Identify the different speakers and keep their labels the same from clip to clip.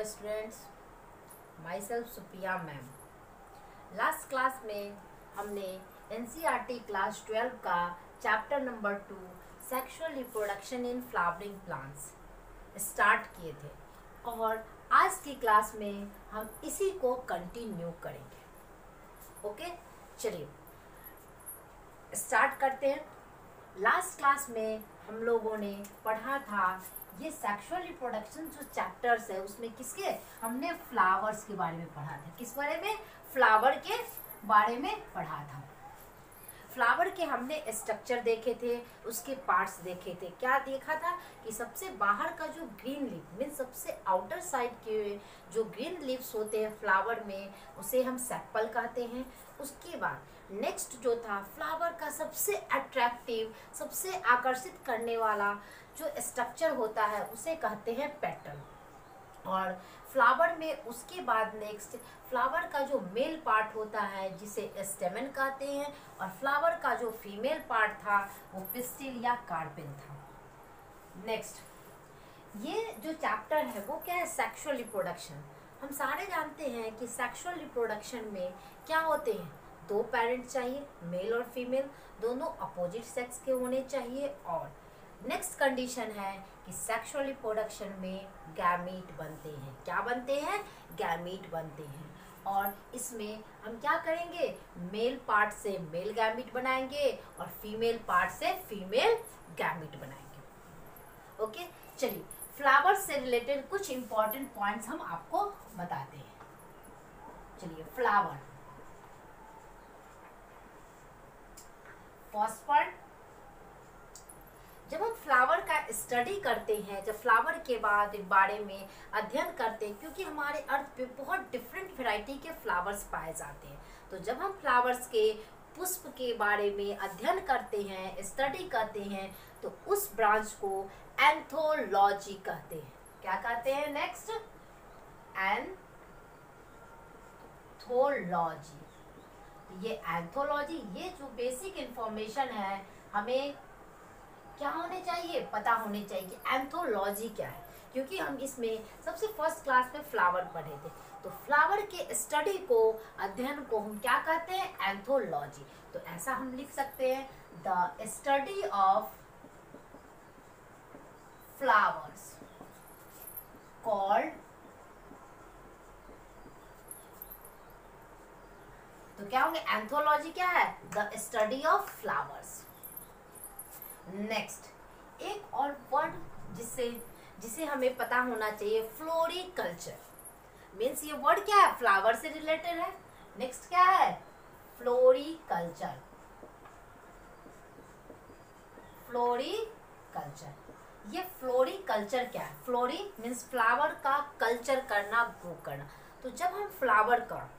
Speaker 1: Students, my self Supriya ma'am. Last class में हमने NCERT class 12 का chapter number 2 sexual reproduction in flowering plants start किए थे और आज की क्लास में हम इसी को कंटिन्यू करेंगे। ओके, चलिए स्टार्ट करते हैं। लास्ट क्लास में हम लोगों ने पढ़ा था ये सेक्सुअल रिप्रोडक्शन जो चैप्टर्स है उसमें किसके हमने फ्लावर्स के बारे में पढ़ा था। किस बारे में? फ्लावर के बारे में पढ़ा था। फ्लावर के हमने स्ट्रक्चर देखे थे, उसके पार्ट्स देखे थे। क्या देखा था कि सबसे बाहर का जो ग्रीन लीफ मीन सबसे आउटर साइड के जो ग्रीन लीव्स होते हैं फ्लावर में उसे हम सेपल कहते हैं। उसके बाद नेक्स्ट जो था फ्लावर का सबसे अट्रैक्टिव, सबसे आकर्षित करने वाला जो स्ट्रक्चर होता है उसे कहते हैं पेटल। और फ्लावर में उसके बाद नेक्स्ट फ्लावर का जो मेल पार्ट होता है जिसे स्टेमन कहते हैं और फ्लावर का जो फीमेल पार्ट था वो पिस्टिल या कार्पेल था। नेक्स्ट ये जो चैप्टर है वो क्या है? Sexual reproduction. हम सारे जानते हैं कि सेक्सुअल रिप्रोडक्शन में क्या होते हैं, दो पेरेंट चाहिए, मेल और फीमेल, दोनों अपोजिट सेक्स के होने चाहिए। और नेक्स्ट कंडीशन है कि सेक्सुअल रिप्रोडक्शन में गैमीट बनते हैं। क्या बनते हैं? गैमीट बनते हैं। और इसमें हम क्या करेंगे? मेल पार्ट से मेल गैमीट बनाएंगे और फीमेल पार्ट से फीमेल गैमीट बनाएंगे। ओके, चलिए फ्लावर से रिलेटेड कुछ इंपॉर्टेंट पॉइंट्स हम आपको बताते हैं। चलिए फ्लावर, फर्स्ट पॉइंट, जब हम फ्लावर का स्टडी करते हैं, जब फ्लावर के बारे में अध्ययन करते हैं, क्योंकि हमारे अर्थ पे बहुत डिफरेंट वैरायटी के फ्लावर्स पाए जाते हैं, तो जब हम फ्लावर्स के पुष्प के बारे में अध्ययन करते हैं, स्टडी करते हैं, तो उस ब्रांच को एंथोलॉजी कहते हैं। क्या कहते हैं? Next anthology. ये एंथोलॉजी, ये जो बेसिक इंफॉर्मेशन है हमें क्या होने चाहिए? पता होने चाहिए एंथोलॉजी क्या है, क्योंकि हम इसमें सबसे फर्स्ट क्लास में फ्लावर पढ़े थे। तो फ्लावर के स्टडी को, अध्ययन को हम क्या कहते हैं? एंथोलॉजी। तो ऐसा हम लिख सकते हैं, the study of flowers called, तो क्या होंगे? एंथोलॉजी क्या है? The study of flowers. Next एक और वर्ड जिसे हमें पता होना चाहिए, फ्लोरिकल्चर। मीन्स ये वर्ड क्या है? फ्लावर से रिलेटेड है। नेक्स्ट क्या है? फ्लोरिकल्चर। फ्लोरिकल्चर, ये फ्लोरिकल्चर क्या है? फ्लोरी मीन्स फ्लावर का कल्चर करना, ग्रो करना। तो जब हम फ्लावर का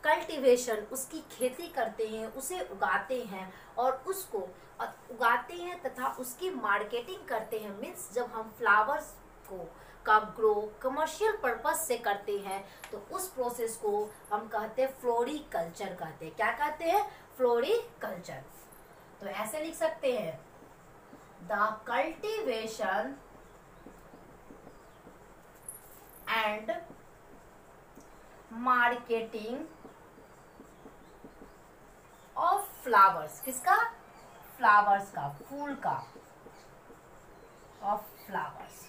Speaker 1: कल्टीवेशन, उसकी खेती करते हैं, उसे उगाते हैं और उसको उगाते हैं तथा उसकी मार्केटिंग करते हैं, मीन्स जब हम फ्लावर्स को का ग्रो कमर्शियल पर्पस से करते हैं तो उस प्रोसेस को हम कहते हैं फ्लोरिकल्चर कहते हैं। क्या कहते हैं? फ्लोरिकल्चर। तो ऐसे लिख सकते हैं, the cultivation and marketing of flowers. किसका? फ्लावर्स का, फूल का, ऑफ फ्लावर्स,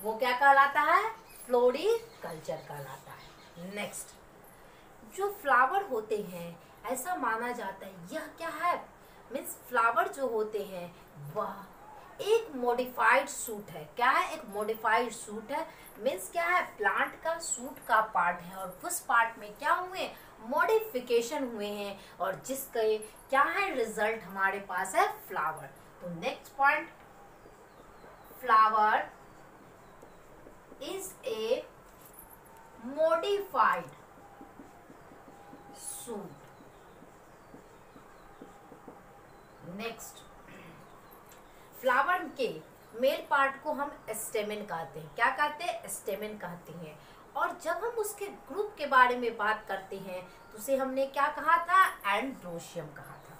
Speaker 1: वो क्या कहलाता है? फ्लोरिकल्चर कहलाता है। नेक्स्ट, जो फ्लावर होते हैं ऐसा माना जाता है यह क्या है? मीन्स फ्लावर जो होते हैं वह एक मॉडिफाइड सूट है। क्या है? एक मॉडिफाइड सूट है। मीन्स क्या है? प्लांट का सूट का पार्ट है और उस पार्ट में क्या हुए? मॉडिफिकेशन हुए हैं और जिसके क्या है? रिजल्ट हमारे पास है फ्लावर। तो next point, flower is a modified suit. Next, flower के मेल पार्ट को हम स्टेमन कहते हैं। क्या कहते हैं? स्टेमन कहते हैं। और जब हम उसके ग्रुप के बारे में बात करते हैं तो उसे हमने क्या कहा था? एंड्रोशियम कहा था।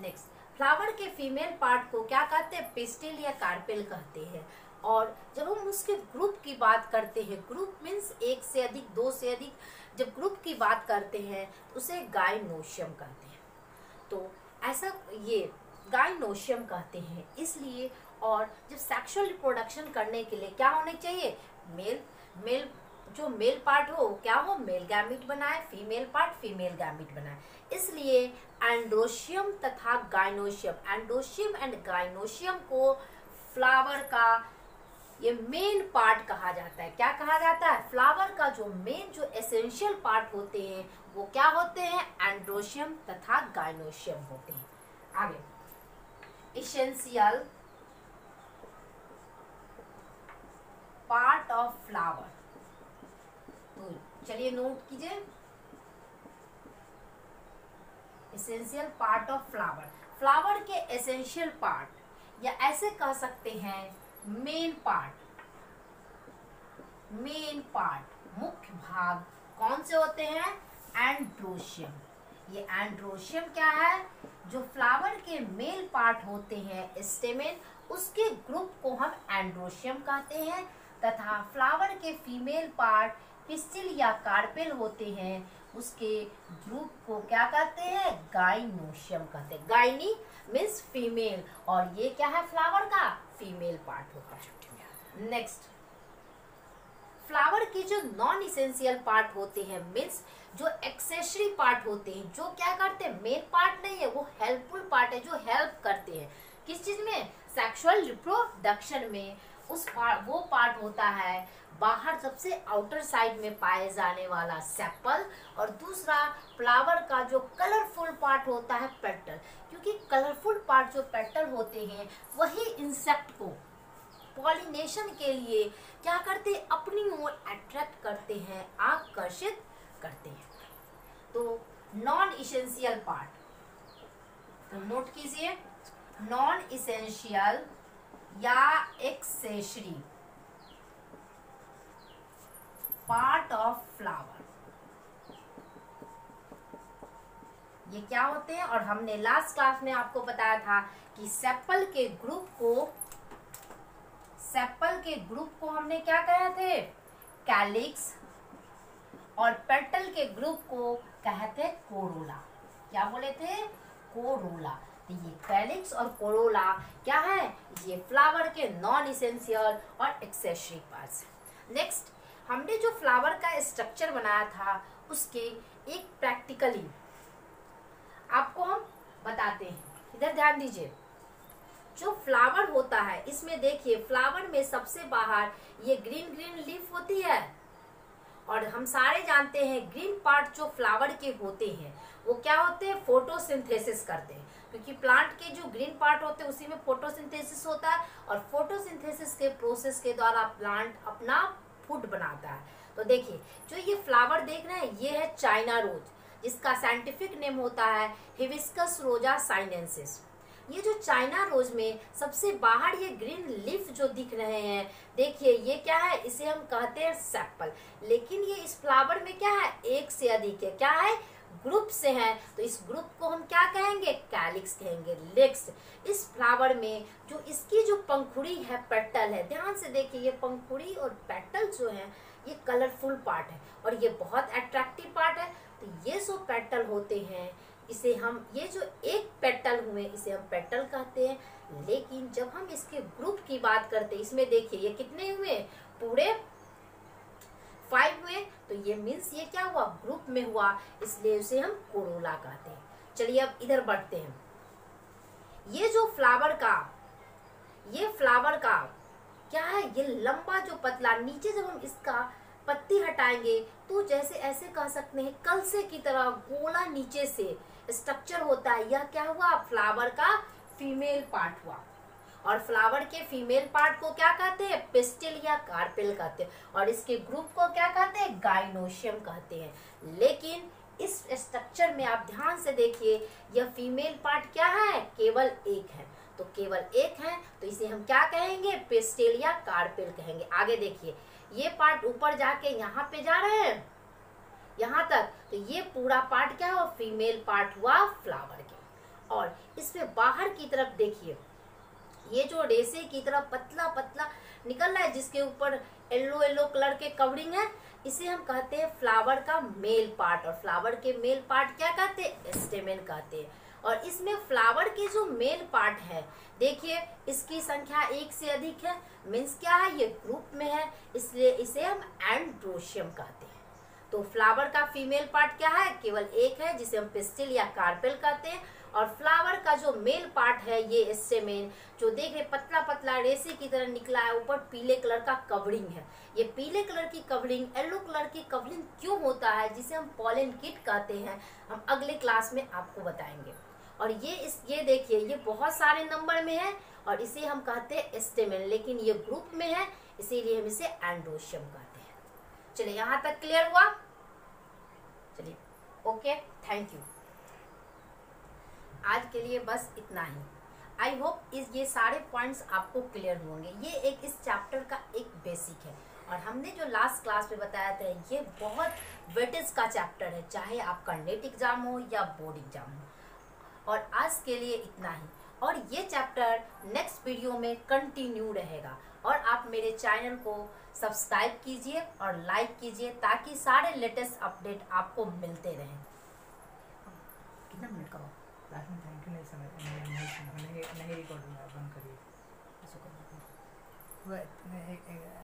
Speaker 1: नेक्स्ट, फ्लावर के फीमेल पार्ट को क्या कहते हैं? पिस्टिल या कार्पेल कहते हैं। और जब हम उसके ग्रुप की बात करते हैं, ग्रुप मीन्स एक से अधिक, दो से अधिक, जब ग्रुप की बात करते हैं तो उसे गाइनोशियम कहते हैं। तो ऐसा ये गाइनोशियम कहते हैं इसलिए। और जब सेक्सुअल रिप्रोडक्शन करने के लिए क्या होने चाहिए, मेल जो मेल पार्ट हो क्या हो, मेल गैमिट बनाए, फीमेल पार्ट फीमेल गैमिट बनाए। इसलिए एंड्रोशियम तथा गाइनोशियम, एंड्रोशियम एंड गाइनोशियम को फ्लावर का ये मेन पार्ट कहा जाता है। क्या कहा जाता है, फ्लावर का जो मेन जो एसेंशियल पार्ट होते हैं वो क्या होते हैं, एंड्रोशियम तथा गाइनोशियम होते हैं। आगे, एसेंशियल पार्ट ऑफ फ्लावर, तो चलिए नोट कीजिए, essential part of flower, flower के एसेंशियल पार्ट या ऐसे कह सकते हैं मेन पार्ट, मेन पार्ट मुख्य भाग कौन से होते हैं, एंड्रोशियम। ये एंड्रोशियम क्या है, जो फ्लावर के मेल पार्ट होते हैं स्टेमेन, उसके ग्रुप को हम एंड्रोशियम कहते हैं, तथा फ्लावर के फीमेल पार्ट पिस्टिल या कार्पेल होते हैं, उसके ग्रुप को क्या कहते हैं, गाइनोशियम कहते हैं। गाइनी मीन्स फीमेल, और ये क्या है, फ्लावर का फीमेल पार्ट होता है। नेक्स्ट, फ्लावर के जो नॉन इसेंशियल पार्ट होते हैं, मीन्स जो एक्सेसरी पार्ट होते हैं, जो क्या करते हैं, मेन पार्ट नहीं है, वो हेल्पफुल पार्ट है, जो हेल्प करते हैं किस चीज में, सेक्सुअल रिप्रोडक्शन में। वो पार्ट होता है बाहर सबसे आउटर साइड में पाए जाने वाला सेपल, और दूसरा फ्लावर का जो कलरफुल पार्ट होता है पेटल, क्योंकि कलरफुल पार्ट जो पेटल होते हैं वही इंसेक्ट को पॉलिनेशन के लिए क्या करते हैं, अपनी ओर अट्रैक्ट करते हैं, आकर्षित करते हैं। तो नॉन इसेंशियल पार्ट, तो नोट कीजिए, नॉन इसेंशियल या एक्सेसरी पार्ट ऑफ फ्लावर, ये क्या होते हैं, और हमने लास्ट क्लास में आपको बताया था कि सेपल के ग्रुप को हमने क्या कहा थे, कैलिक्स, और पेटल के ग्रुप को कहते कोरोला। क्या बोले थे, कोरोला। तो ये कैलिक्स और कोरोला क्या है, ये फ्लावर के नॉन इसेंशियल और एक्सेसरी पार्ट्स। नेक्स्ट, हमने जो फ्लावर का स्ट्रक्चर बनाया था उसके एक प्रैक्टिकली आपको हम बताते हैं, इधर ध्यान दीजिए। जो फ्लावर होता है इसमें देखिए, फ्लावर में सबसे बाहर ये ग्रीन ग्रीन लीफ होती है, और हम सारे जानते हैं ग्रीन पार्ट जो फ्लावर के होते हैं वो क्या होते हैं, फोटोसिंथेसिस करते हैं, क्योंकि प्लांट के जो ग्रीन पार्ट होते हैं उसी में फोटोसिंथेसिस होता है, और फोटोसिंथेसिस के प्रोसेस के द्वारा प्लांट अपना फूड बनाता है। तो देखिए, जो ये फ्लावर देख रहे हैं ये है चाइना रोज, जिसका साइंटिफिक नेम होता है हिबिस्कस रोजा साइनेंसिस। ये जो चाइना रोज में सबसे बाहर ये ग्रीन लीफ जो दिख रहे हैं, देखिए ये क्या है, इसे हम कहते हैं सेपल। लेकिन ये इस फ्लावर में क्या है, एक से अधिक है, क्या है, ग्रुप से है, तो इस ग्रुप को हम क्या कहेंगे, कैलिक्स कहेंगे। नेक्स्ट, इस फ्लावर में जो इसकी जो पंखुड़ी है, पेटल है, ध्यान से देखिए, ये पंखुड़ी और पेटल जो है ये कलरफुल पार्ट है और ये बहुत अट्रैक्टिव पार्ट है। तो ये जो पेटल होते हैं इसे हम, ये जो एक पेटल हुए इसे हम पेटल कहते हैं। लेकिन जब हम इसके ग्रुप की बात करते हैं, इसमें देखिए ये कितने हुए, पूरे 5 हुए, तो ये मीन्स ये क्या हुआ, ग्रुप में हुआ, इसलिए उसे हम कोरोला कहते हैं। चलिए अब इधर बढ़ते हैं। ये जो फ्लावर का क्या है, ये लंबा जो पतला, नीचे जब हम इसका पत्ती हटाएंगे तो जैसे ऐसे कह सकते हैं कलसे की तरह गोला नीचे से स्ट्रक्चर होता है। यह क्या हुआ, फ्लावर का फीमेल पार्ट हुआ, और फ्लावर के फीमेल पार्ट को क्या कहते हैं, पिस्टिल या कार्पेल कहते हैं, और इसके ग्रुप को क्या कहते हैं, गाइनोशियम कहते हैं। लेकिन इस स्ट्रक्चर में आप ध्यान से देखिए, यह फीमेल पार्ट क्या है, केवल एक है, तो केवल एक है, तो इसे हम क्या कहेंगे, पिस्टिल या कार्पेल कहेंगे। आगे देखिए, ये पार्ट ऊपर जाके यहाँ पे जा रहे हैं, यहाँ तक, तो ये पूरा पार्ट क्या हुआ, फीमेल पार्ट हुआ फ्लावर के। और इसमें बाहर की तरफ देखिए, ये जो रेसे की तरह पतला पतला निकल रहा है जिसके ऊपर येलो येलो कलर के कवरिंग है, इसे हम कहते हैं फ्लावर का मेल पार्ट। और फ्लावर के मेल पार्ट क्या कहते हैं? स्टेमेन कहते हैं। और इसमें फ्लावर के जो मेल पार्ट है, देखिए इसकी संख्या एक से अधिक है, मीन्स क्या है? ये ग्रुप में है, इसलिए इसे हम एंड्रोशियम कहते हैं। तो फ्लावर का फीमेल पार्ट क्या है? केवल एक है, जिसे हम पिस्टिल या कार्पेल कहते हैं। और फ्लावर का जो मेल पार्ट है ये स्टेमेन, जो देखे पतला पतला रेसे की तरह निकला है, ऊपर पीले कलर का कवरिंग है। ये पीले कलर की कवरिंग, येलो कलर की कवरिंग क्यों होता है, जिसे हम पॉलन किट कहते हैं, हम अगले क्लास में आपको बताएंगे। और ये देखिए ये बहुत सारे नंबर में है और इसे हम कहते हैं स्टेमेन, लेकिन ये ग्रुप में है, इसीलिए हम इसे एंड्रोशियम कहते हैं। चलिए यहाँ तक क्लियर हुआ? चलिए ओके, थैंक यू। आज के लिए बस इतना ही। आई होप ये सारे पॉइंट्स आपको क्लियर होंगे। ये एक इस चैप्टर का एक बेसिक है और हमने जो लास्ट क्लास में बताया था ये बहुत वेटेज का चैप्टर है, चाहे आपका नेट एग्जाम हो या बोर्ड एग्जाम हो। और आज के लिए इतना ही, और ये चैप्टर नेक्स्ट वीडियो में कंटिन्यू रहेगा। और आप मेरे चैनल को सब्सक्राइब कीजिए और लाइक कीजिए ताकि सारे लेटेस्ट अपडेट आपको मिलते रहें। कितना मिनट का हो?
Speaker 2: लास्ट में थैंक यू नहीं समझ नहीं रिकॉर्ड हुआ, बंद करिए।